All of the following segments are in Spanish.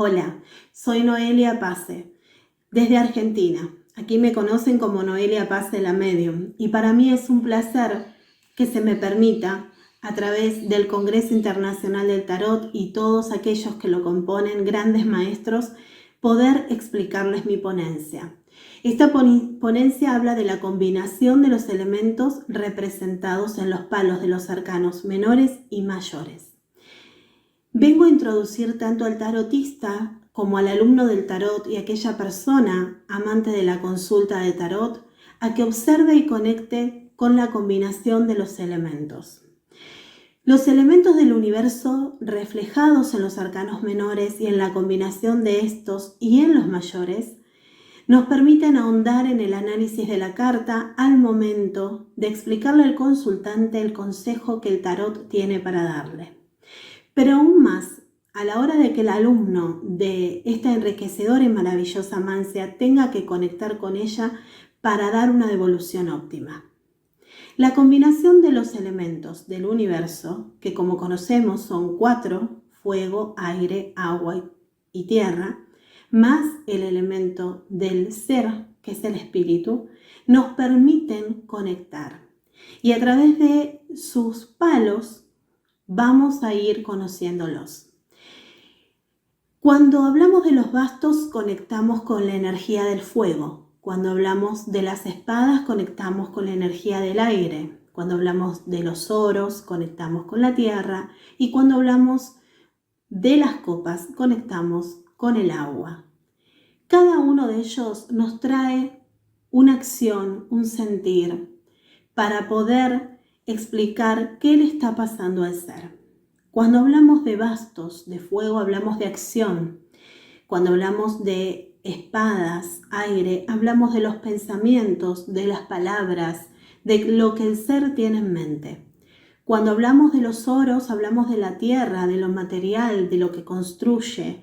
Hola, soy Noelia Pace, desde Argentina. Aquí me conocen como Noelia Pace la Medium y para mí es un placer que se me permita, a través del Congreso Internacional del Tarot y todos aquellos que lo componen, grandes maestros, poder explicarles mi ponencia. Esta ponencia habla de la combinación de los elementos representados en los palos de los arcanos menores y mayores. Vengo a introducir tanto al tarotista como al alumno del tarot y aquella persona amante de la consulta de tarot a que observe y conecte con la combinación de los elementos. Los elementos del universo reflejados en los arcanos menores y en la combinación de estos y en los mayores nos permiten ahondar en el análisis de la carta al momento de explicarle al consultante el consejo que el tarot tiene para darle. Pero aún más, a la hora de que el alumno de esta enriquecedora y maravillosa mancia tenga que conectar con ella para dar una devolución óptima. La combinación de los elementos del universo, que como conocemos son 4, fuego, aire, agua y tierra, más el elemento del ser, que es el espíritu, nos permiten conectar. Y a través de sus palos vamos a ir conociéndolos. Cuando hablamos de los bastos, conectamos con la energía del fuego. Cuando hablamos de las espadas, conectamos con la energía del aire. Cuando hablamos de los oros, conectamos con la tierra. Y cuando hablamos de las copas, conectamos con el agua. Cada uno de ellos nos trae una acción, un sentir, para poder explicar qué le está pasando al ser. Cuando hablamos de bastos, de fuego, hablamos de acción. Cuando hablamos de espadas, aire, hablamos de los pensamientos, de las palabras, de lo que el ser tiene en mente. Cuando hablamos de los oros, hablamos de la tierra, de lo material, de lo que construye,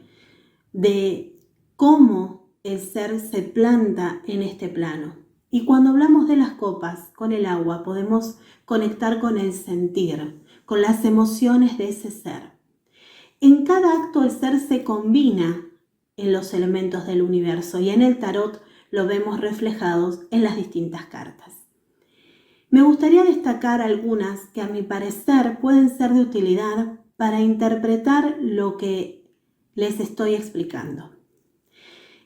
de cómo el ser se planta en este plano. Y cuando hablamos de las copas, con el agua, podemos conectar con el sentir, con las emociones de ese ser. En cada acto el ser se combina en los elementos del universo y en el tarot lo vemos reflejados en las distintas cartas. Me gustaría destacar algunas que a mi parecer pueden ser de utilidad para interpretar lo que les estoy explicando.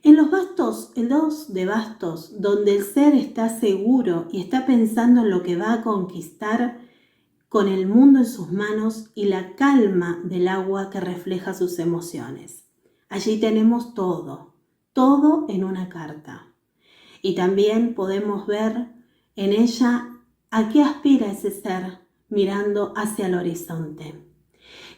En los bastos, el 2 de bastos, donde el ser está seguro y está pensando en lo que va a conquistar con el mundo en sus manos y la calma del agua que refleja sus emociones. Allí tenemos todo en una carta. Y también podemos ver en ella a qué aspira ese ser mirando hacia el horizonte.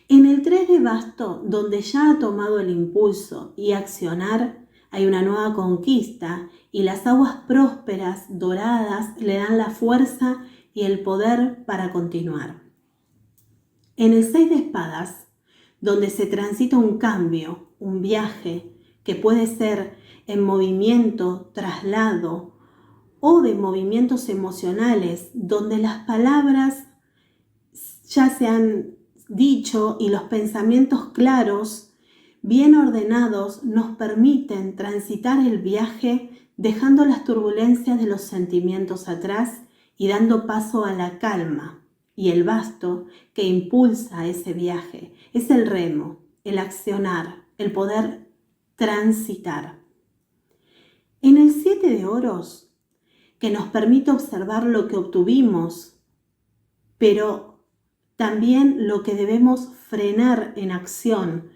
En el 3 de basto, donde ya ha tomado el impulso y accionar, hay una nueva conquista y las aguas prósperas, doradas, le dan la fuerza y el poder para continuar. En el 6 de espadas, donde se transita un cambio, un viaje, que puede ser en movimiento, traslado o de movimientos emocionales, donde las palabras ya se han dicho y los pensamientos claros, bien ordenados, nos permiten transitar el viaje dejando las turbulencias de los sentimientos atrás y dando paso a la calma. Y el basto que impulsa ese viaje es el remo, el accionar, el poder transitar. En el 7 de oros, que nos permite observar lo que obtuvimos, pero también lo que debemos frenar en acción,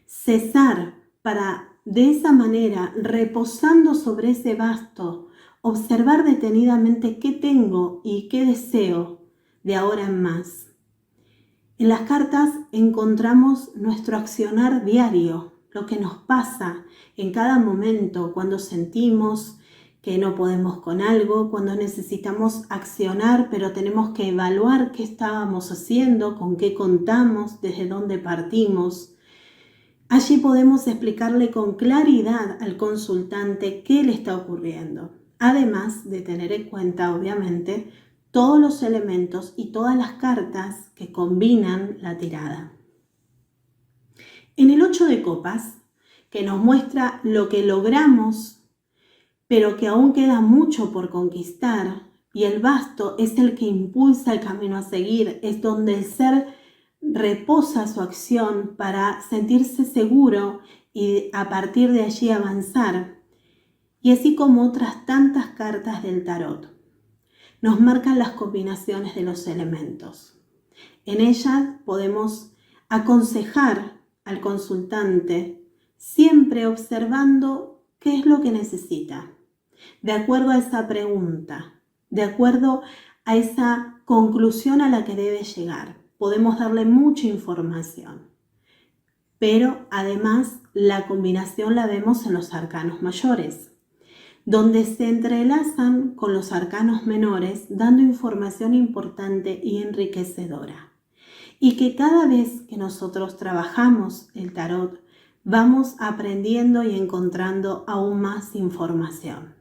cesar para de esa manera, reposando sobre ese basto, observar detenidamente qué tengo y qué deseo de ahora en más. En las cartas encontramos nuestro accionar diario, lo que nos pasa en cada momento cuando sentimos que no podemos con algo, cuando necesitamos accionar, pero tenemos que evaluar qué estábamos haciendo, con qué contamos, desde dónde partimos. Allí podemos explicarle con claridad al consultante qué le está ocurriendo, además de tener en cuenta, obviamente, todos los elementos y todas las cartas que combinan la tirada. En el 8 de copas, que nos muestra lo que logramos, pero que aún queda mucho por conquistar. Y el basto es el que impulsa el camino a seguir, es donde el ser reposa su acción para sentirse seguro y a partir de allí avanzar. Y así como otras tantas cartas del tarot, nos marcan las combinaciones de los elementos. En ellas podemos aconsejar al consultante, siempre observando qué es lo que necesita, de acuerdo a esa pregunta, de acuerdo a esa conclusión a la que debe llegar. Podemos darle mucha información, pero además la combinación la vemos en los arcanos mayores, donde se entrelazan con los arcanos menores, dando información importante y enriquecedora. Y que cada vez que nosotros trabajamos el tarot, vamos aprendiendo y encontrando aún más información.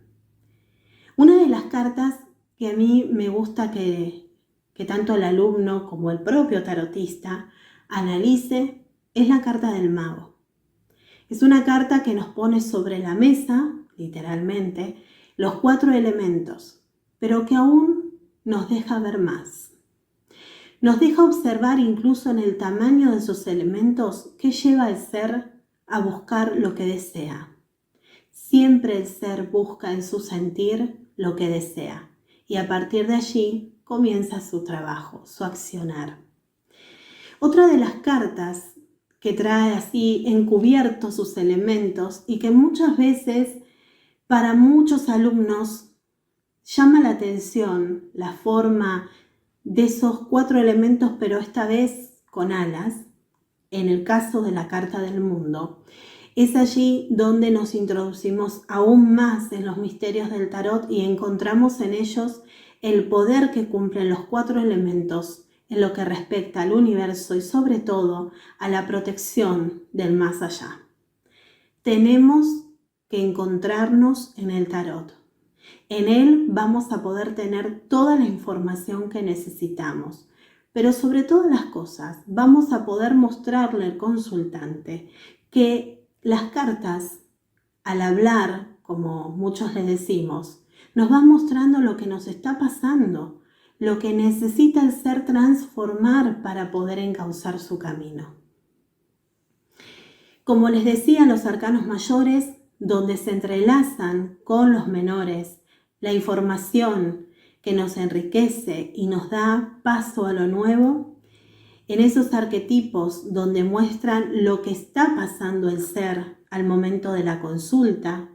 Una de las cartas que a mí me gusta que tanto el alumno como el propio tarotista analice es la carta del mago. Es una carta que nos pone sobre la mesa, literalmente, los 4 elementos, pero que aún nos deja ver más. Nos deja observar incluso en el tamaño de sus elementos qué lleva el ser a buscar lo que desea. Siempre el ser busca en su sentir lo que desea y a partir de allí comienza su trabajo, su accionar. Otra de las cartas que trae así encubiertos sus elementos y que muchas veces para muchos alumnos llama la atención la forma de esos 4 elementos, pero esta vez con alas, en el caso de la carta del mundo. Es allí donde nos introducimos aún más en los misterios del tarot y encontramos en ellos el poder que cumplen los 4 elementos en lo que respecta al universo y sobre todo a la protección del más allá. Tenemos que encontrarnos en el tarot. En él vamos a poder tener toda la información que necesitamos, pero sobre todas las cosas vamos a poder mostrarle al consultante que las cartas, al hablar, como muchos le decimos, nos van mostrando lo que nos está pasando, lo que necesita el ser transformar para poder encauzar su camino. Como les decía, los arcanos mayores, donde se entrelazan con los menores, la información que nos enriquece y nos da paso a lo nuevo, en esos arquetipos donde muestran lo que está pasando el ser al momento de la consulta,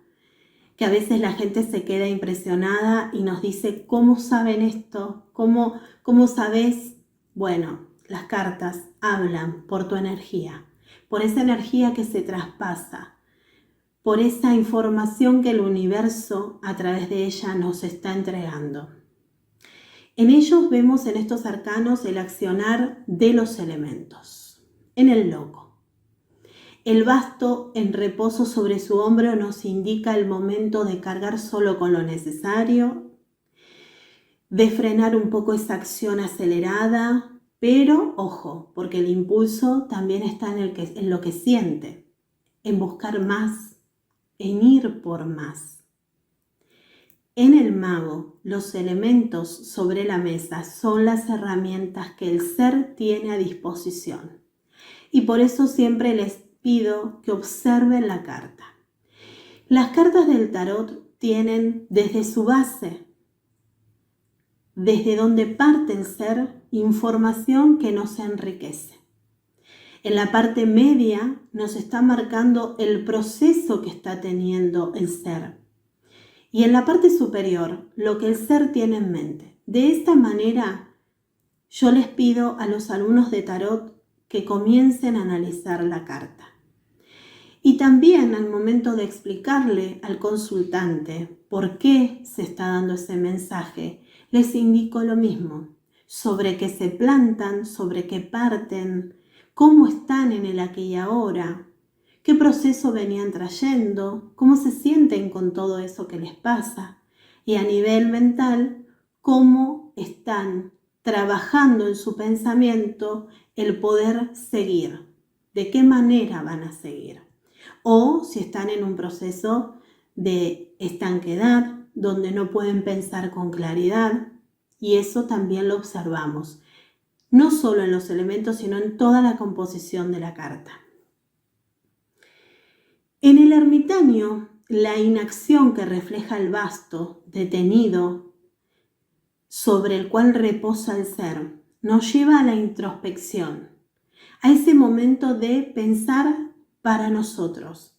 que a veces la gente se queda impresionada y nos dice, ¿cómo saben esto? ¿Cómo sabes? Bueno, las cartas hablan por tu energía, por esa energía que se traspasa, por esa información que el universo a través de ella nos está entregando. En ellos vemos en estos arcanos el accionar de los elementos. En el loco, el basto en reposo sobre su hombro nos indica el momento de cargar solo con lo necesario, de frenar un poco esa acción acelerada, pero ojo, porque el impulso también está en lo que siente, en buscar más, en ir por más. En el mago, los elementos sobre la mesa son las herramientas que el ser tiene a disposición. Y por eso siempre les pido que observen la carta. Las cartas del tarot tienen desde su base, desde donde parte el ser, información que nos enriquece. En la parte media nos está marcando el proceso que está teniendo el ser. Y en la parte superior, lo que el ser tiene en mente. De esta manera, yo les pido a los alumnos de tarot que comiencen a analizar la carta. Y también al momento de explicarle al consultante por qué se está dando ese mensaje, les indico lo mismo, sobre qué se plantan, sobre qué parten, cómo están en el aquí y ahora, qué proceso venían trayendo, cómo se sienten con todo eso que les pasa y a nivel mental, cómo están trabajando en su pensamiento el poder seguir, de qué manera van a seguir. o si están en un proceso de estanquedad, donde no pueden pensar con claridad, y eso también lo observamos, no solo en los elementos, sino en toda la composición de la carta. En el ermitaño, la inacción que refleja el basto detenido sobre el cual reposa el ser nos lleva a la introspección, a ese momento de pensar para nosotros,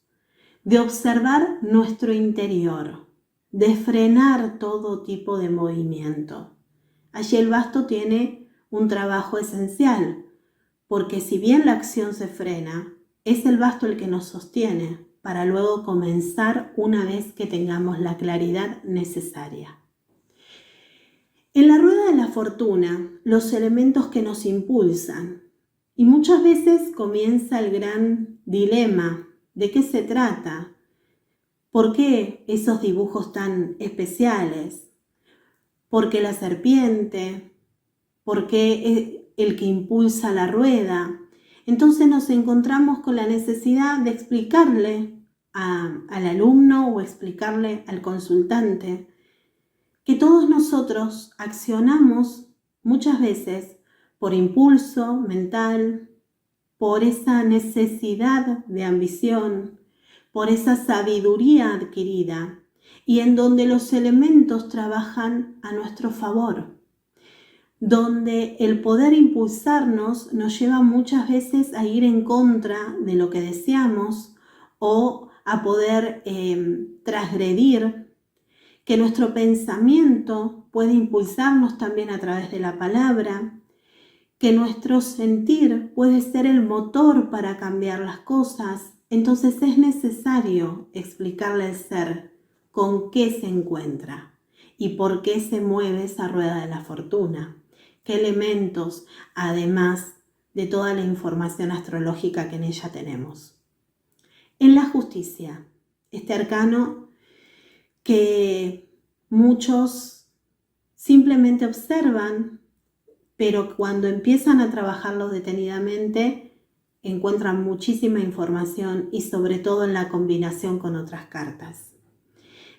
de observar nuestro interior, de frenar todo tipo de movimiento. Allí el basto tiene un trabajo esencial, porque si bien la acción se frena, es el basto el que nos sostiene para luego comenzar una vez que tengamos la claridad necesaria. En la rueda de la fortuna, los elementos que nos impulsan, y muchas veces comienza el gran dilema: ¿de qué se trata? ¿Por qué esos dibujos tan especiales? ¿Por qué la serpiente? ¿Por qué el que impulsa la rueda? Entonces nos encontramos con la necesidad de explicarle al alumno o explicarle al consultante que todos nosotros accionamos muchas veces por impulso mental, por esa necesidad de ambición, por esa sabiduría adquirida, y en donde los elementos trabajan a nuestro favor, donde el poder impulsarnos nos lleva muchas veces a ir en contra de lo que deseamos o a poder transgredir, que nuestro pensamiento puede impulsarnos también a través de la palabra, que nuestro sentir puede ser el motor para cambiar las cosas. Entonces es necesario explicarle al ser con qué se encuentra y por qué se mueve esa rueda de la fortuna, qué elementos, además de toda la información astrológica que en ella tenemos. En la justicia, este arcano que muchos simplemente observan, pero cuando empiezan a trabajarlo detenidamente encuentran muchísima información, y sobre todo en la combinación con otras cartas.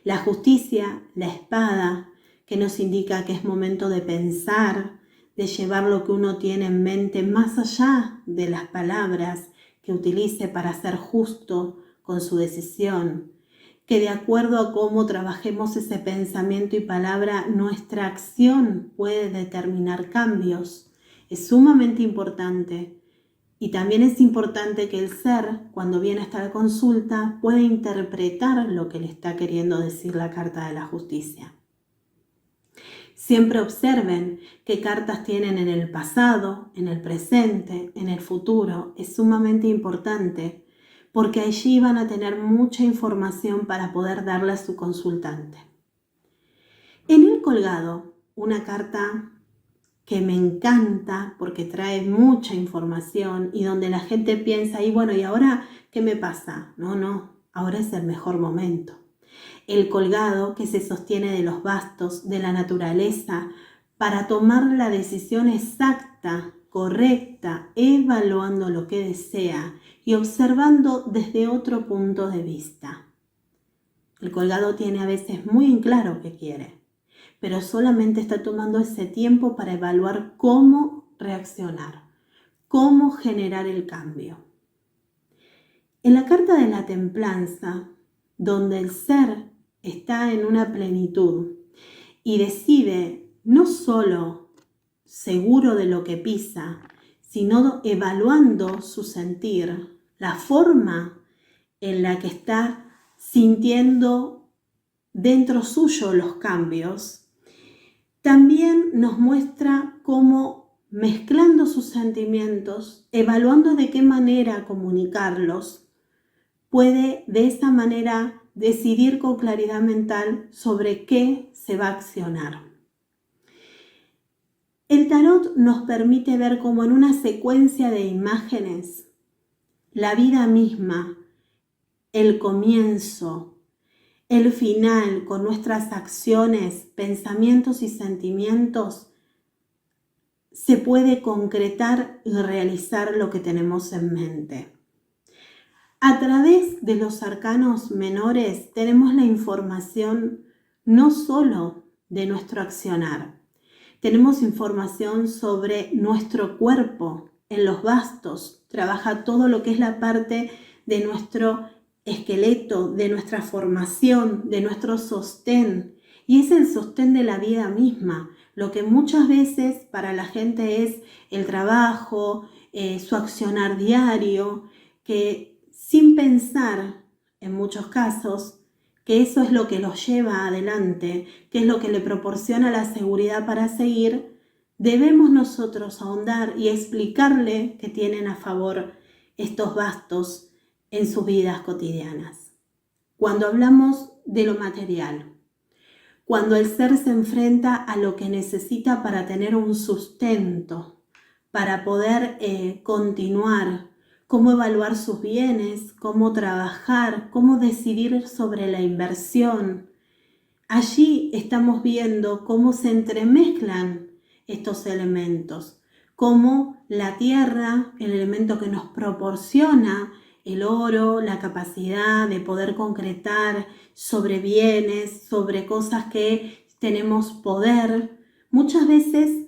La justicia, la espada, que nos indica que es momento de pensar, de llevar lo que uno tiene en mente más allá de las palabras que utilice para ser justo con su decisión, que de acuerdo a cómo trabajemos ese pensamiento y palabra, nuestra acción puede determinar cambios. Es sumamente importante. Y también es importante que el ser, cuando viene a esta consulta, pueda interpretar lo que le está queriendo decir la carta de la justicia. Siempre observen qué cartas tienen en el pasado, en el presente, en el futuro. Es sumamente importante, porque allí van a tener mucha información para poder darle a su consultante. En el colgado, una carta que me encanta porque trae mucha información y donde la gente piensa, y bueno, ¿y ahora qué me pasa? No, ahora es el mejor momento. El colgado, que se sostiene de los bastos, de la naturaleza, para tomar la decisión exacta, correcta, evaluando lo que desea y observando desde otro punto de vista. El colgado tiene a veces muy en claro qué quiere, pero solamente está tomando ese tiempo para evaluar cómo reaccionar, cómo generar el cambio. En la carta de la templanza, donde el ser está en una plenitud y decide no solo seguro de lo que pisa, sino evaluando su sentir, la forma en la que está sintiendo dentro suyo los cambios, también nos muestra cómo, mezclando sus sentimientos, evaluando de qué manera comunicarlos, puede de esa manera decidir con claridad mental sobre qué se va a accionar. El tarot nos permite ver como en una secuencia de imágenes la vida misma, el comienzo, el final, con nuestras acciones, pensamientos y sentimientos, se puede concretar y realizar lo que tenemos en mente. A través de los arcanos menores tenemos la información no solo de nuestro accionar, tenemos información sobre nuestro cuerpo. En los bastos trabaja todo lo que es la parte de nuestro esqueleto, de nuestra formación, de nuestro sostén. Y es el sostén de la vida misma, lo que muchas veces para la gente es el trabajo, su accionar diario, que sin pensar, en muchos casos, que eso es lo que los lleva adelante, que es lo que le proporciona la seguridad para seguir, debemos nosotros ahondar y explicarle que tienen a favor estos bastos en sus vidas cotidianas. Cuando hablamos de lo material, cuando el ser se enfrenta a lo que necesita para tener un sustento, para poder continuar, cómo evaluar sus bienes, cómo trabajar, cómo decidir sobre la inversión. Allí estamos viendo cómo se entremezclan estos elementos, cómo la tierra, el elemento que nos proporciona el oro, la capacidad de poder concretar sobre bienes, sobre cosas que tenemos poder, muchas veces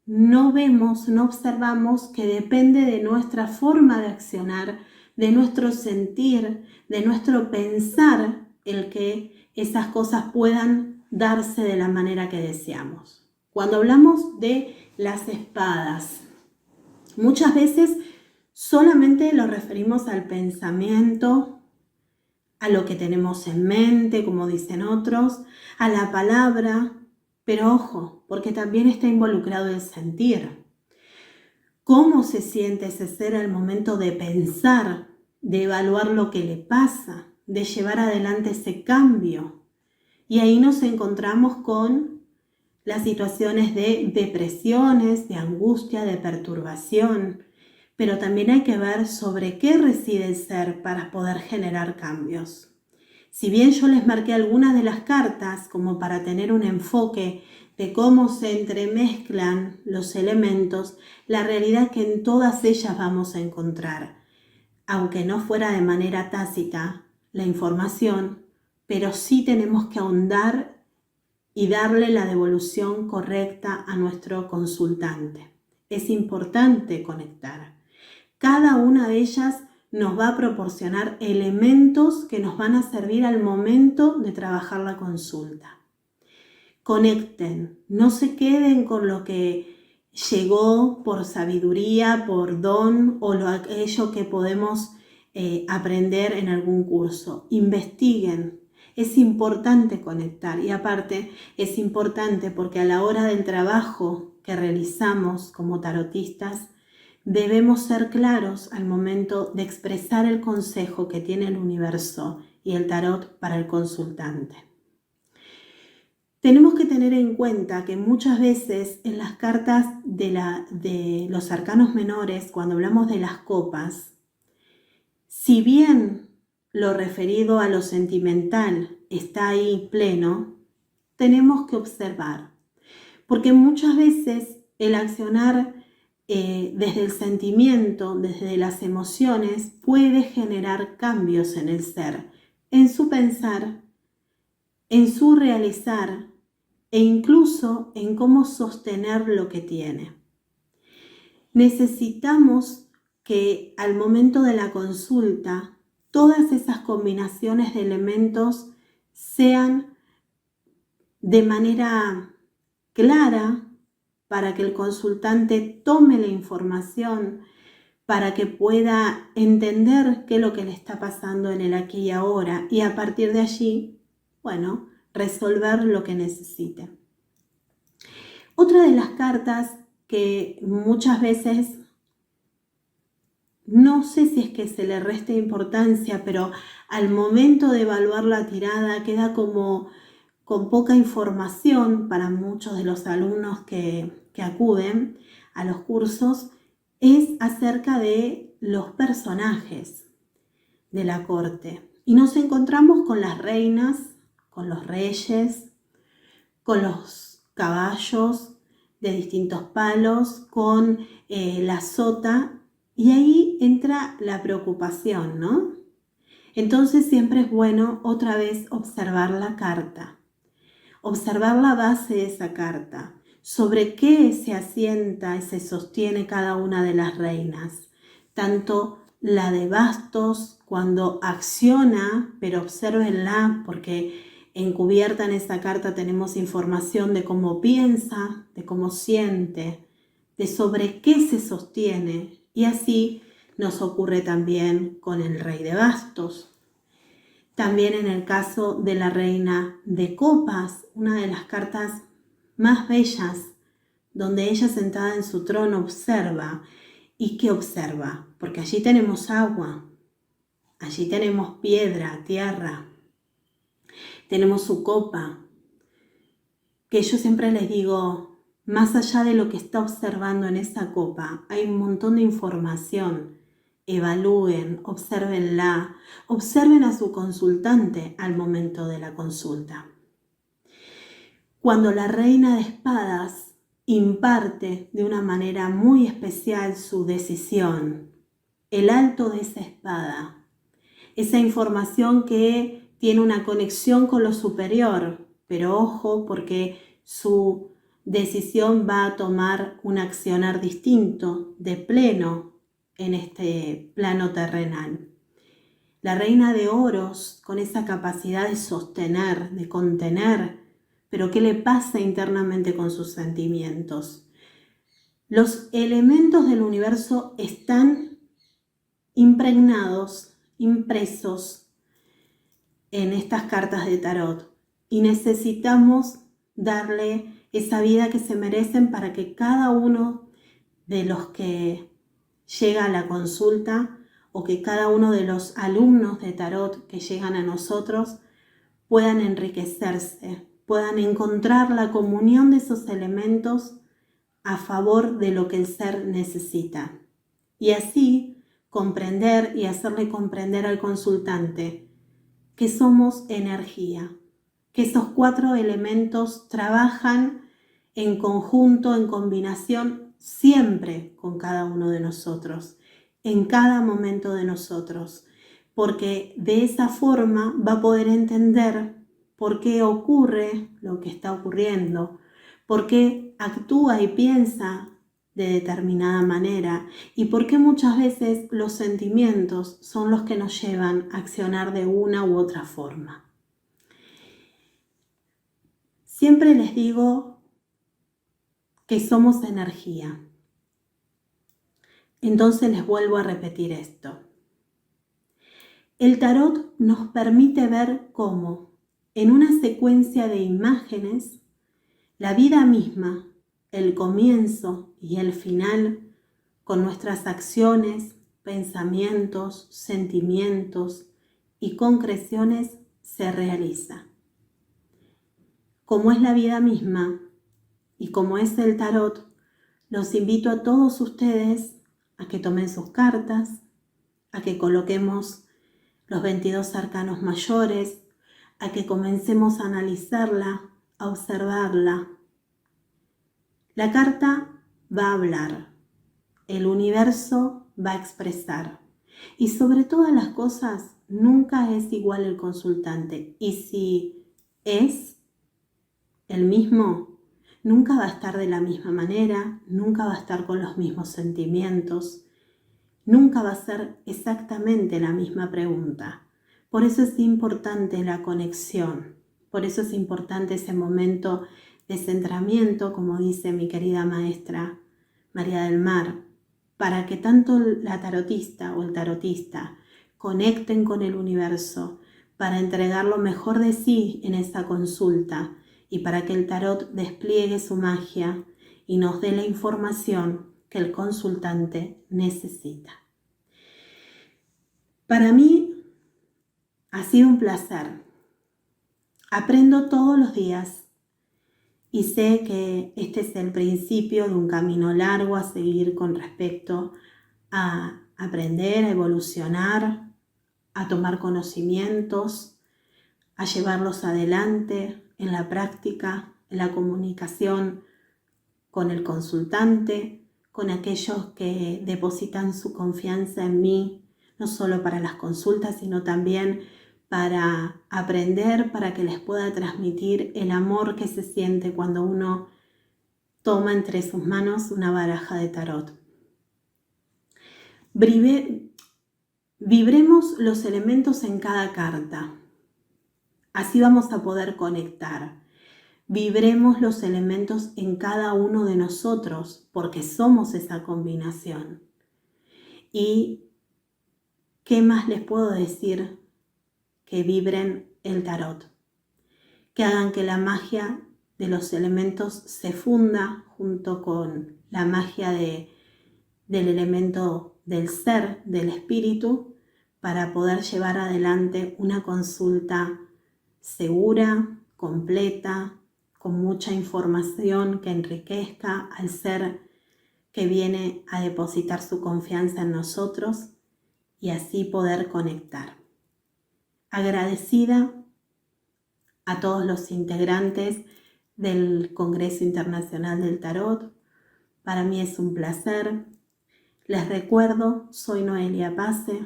no vemos, no observamos que depende de nuestra forma de accionar, de nuestro sentir, de nuestro pensar, el que esas cosas puedan darse de la manera que deseamos. Cuando hablamos de las espadas, muchas veces solamente lo referimos al pensamiento, a lo que tenemos en mente, como dicen otros, a la palabra, pero ojo, porque también está involucrado el sentir. ¿Cómo se siente ese ser al momento de pensar, de evaluar lo que le pasa, de llevar adelante ese cambio? Y ahí nos encontramos con las situaciones de depresiones, de angustia, de perturbación, pero también hay que ver sobre qué reside el ser para poder generar cambios. Si bien yo les marqué algunas de las cartas como para tener un enfoque de cómo se entremezclan los elementos, la realidad es que en todas ellas vamos a encontrar, aunque no fuera de manera tácita, la información, pero sí tenemos que ahondar y darle la devolución correcta a nuestro consultante. Es importante conectar. Cada una de ellas nos va a proporcionar elementos que nos van a servir al momento de trabajar la consulta. Conecten, no se queden con lo que llegó por sabiduría, por don o aquello que podemos aprender en algún curso. Investiguen. Es importante conectar y aparte es importante porque a la hora del trabajo que realizamos como tarotistas debemos ser claros al momento de expresar el consejo que tiene el universo y el tarot para el consultante. Tenemos que tener en cuenta que muchas veces en las cartas de los arcanos menores, cuando hablamos de las copas, si bien lo referido a lo sentimental está ahí pleno, tenemos que observar, porque muchas veces el accionar desde el sentimiento, desde las emociones, puede generar cambios en el ser, en su pensar, en su realizar e incluso en cómo sostener lo que tiene. Necesitamos que al momento de la consulta todas esas combinaciones de elementos sean de manera clara para que el consultante tome la información, para que pueda entender qué es lo que le está pasando en el aquí y ahora y a partir de allí, bueno, resolver lo que necesite. Otra de las cartas que muchas veces, no sé si es que se le reste importancia, pero al momento de evaluar la tirada queda como con poca información para muchos de los alumnos que acuden a los cursos, es acerca de los personajes de la corte. Y nos encontramos con las reinas, con los reyes, con los caballos de distintos palos, con la sota, y ahí entra la preocupación, ¿no? Entonces siempre es bueno otra vez observar la carta, observar la base de esa carta, sobre qué se asienta y se sostiene cada una de las reinas, tanto la de bastos cuando acciona, pero obsérvenla porque encubierta en esa carta tenemos información de cómo piensa, de cómo siente, de sobre qué se sostiene, y así nos ocurre también con el rey de bastos. También en el caso de la reina de copas, una de las cartas más bellas, donde ella sentada en su trono observa. ¿Y qué observa? Porque allí tenemos agua, allí tenemos piedra, tierra, tenemos su copa, que yo siempre les digo, más allá de lo que está observando en esa copa, hay un montón de información. Evalúen, obsérvenla, observen a su consultante al momento de la consulta. Cuando la reina de espadas imparte de una manera muy especial su decisión, el alto de esa espada, esa información que tiene una conexión con lo superior, pero ojo porque su decisión va a tomar un accionar distinto, de pleno, en este plano terrenal. La reina de oros, con esa capacidad de sostener, de contener, pero ¿qué le pasa internamente con sus sentimientos? Los elementos del universo están impregnados, impresos en estas cartas de tarot y necesitamos darle esa vida que se merecen para que cada uno de los que llega a la consulta o que cada uno de los alumnos de tarot que llegan a nosotros puedan enriquecerse, puedan encontrar la comunión de esos elementos a favor de lo que el ser necesita. Y así comprender y hacerle comprender al consultante que somos energía, que esos 4 elementos trabajan en conjunto, en combinación, siempre con cada uno de nosotros, en cada momento de nosotros, porque de esa forma va a poder entender por qué ocurre lo que está ocurriendo, por qué actúa y piensa de determinada manera y por qué muchas veces los sentimientos son los que nos llevan a accionar de una u otra forma. Siempre les digo que somos energía. Entonces les vuelvo a repetir esto. El tarot nos permite ver cómo, en una secuencia de imágenes, la vida misma, el comienzo y el final, con nuestras acciones, pensamientos, sentimientos y concreciones, se realiza. Como es la vida misma y como es el tarot, los invito a todos ustedes a que tomen sus cartas, a que coloquemos los 22 arcanos mayores, a que comencemos a analizarla, a observarla. La carta va a hablar, el universo va a expresar y sobre todas las cosas nunca es igual el consultante y si es el mismo, nunca va a estar de la misma manera, nunca va a estar con los mismos sentimientos, nunca va a ser exactamente la misma pregunta. Por eso es importante la conexión, por eso es importante ese momento de centramiento, como dice mi querida maestra María del Mar, para que tanto la tarotista o el tarotista conecten con el universo, para entregar lo mejor de sí en esa consulta y para que el tarot despliegue su magia y nos dé la información que el consultante necesita. Para mí ha sido un placer. Aprendo todos los días y sé que este es el principio de un camino largo a seguir con respecto a aprender, a evolucionar, a tomar conocimientos, a llevarlos adelante en la práctica, en la comunicación con el consultante, con aquellos que depositan su confianza en mí, no solo para las consultas, sino también para aprender, para que les pueda transmitir el amor que se siente cuando uno toma entre sus manos una baraja de tarot. Vibremos los elementos en cada carta. Así vamos a poder conectar. Vibremos los elementos en cada uno de nosotros, porque somos esa combinación. ¿Y qué más les puedo decir? Que vibren el tarot. Que hagan que la magia de los elementos se funda junto con la magia del elemento del ser, del espíritu, para poder llevar adelante una consulta segura, completa, con mucha información que enriquezca al ser que viene a depositar su confianza en nosotros y así poder conectar. Agradecida a todos los integrantes del Congreso Internacional del Tarot. Para mí es un placer. Les recuerdo, soy Noelia Pase,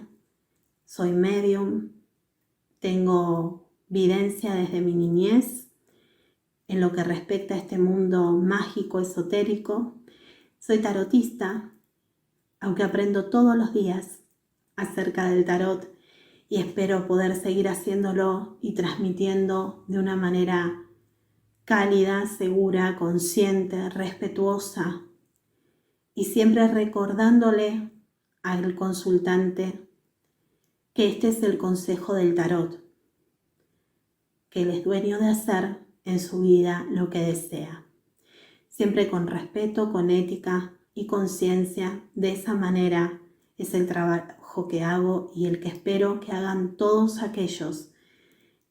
soy medium, tengo videncia desde mi niñez en lo que respecta a este mundo mágico, esotérico. Soy tarotista, aunque aprendo todos los días acerca del tarot y espero poder seguir haciéndolo y transmitiendo de una manera cálida, segura, consciente, respetuosa y siempre recordándole al consultante que este es el consejo del tarot, que él es dueño de hacer en su vida lo que desea, siempre con respeto, con ética y conciencia. De esa manera es el trabajo que hago y el que espero que hagan todos aquellos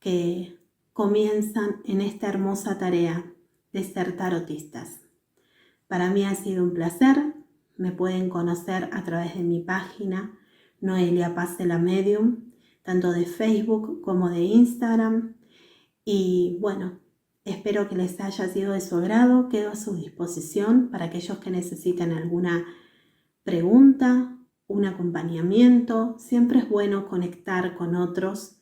que comienzan en esta hermosa tarea de ser tarotistas. Para mí ha sido un placer. Me pueden conocer a través de mi página Noelia Pase la Medium, tanto de Facebook como de Instagram. Y bueno, espero que les haya sido de su agrado. Quedo a su disposición para aquellos que necesiten alguna pregunta, un acompañamiento. Siempre es bueno conectar con otros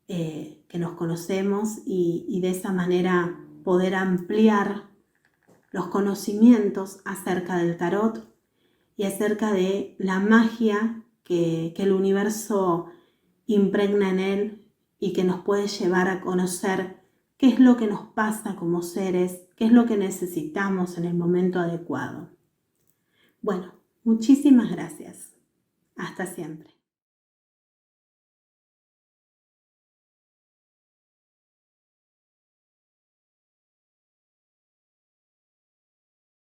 que nos conocemos y de esa manera poder ampliar los conocimientos acerca del tarot y acerca de la magia que el universo impregna en él y que nos puede llevar a conocer qué es lo que nos pasa como seres, qué es lo que necesitamos en el momento adecuado. Bueno, muchísimas gracias. Hasta siempre.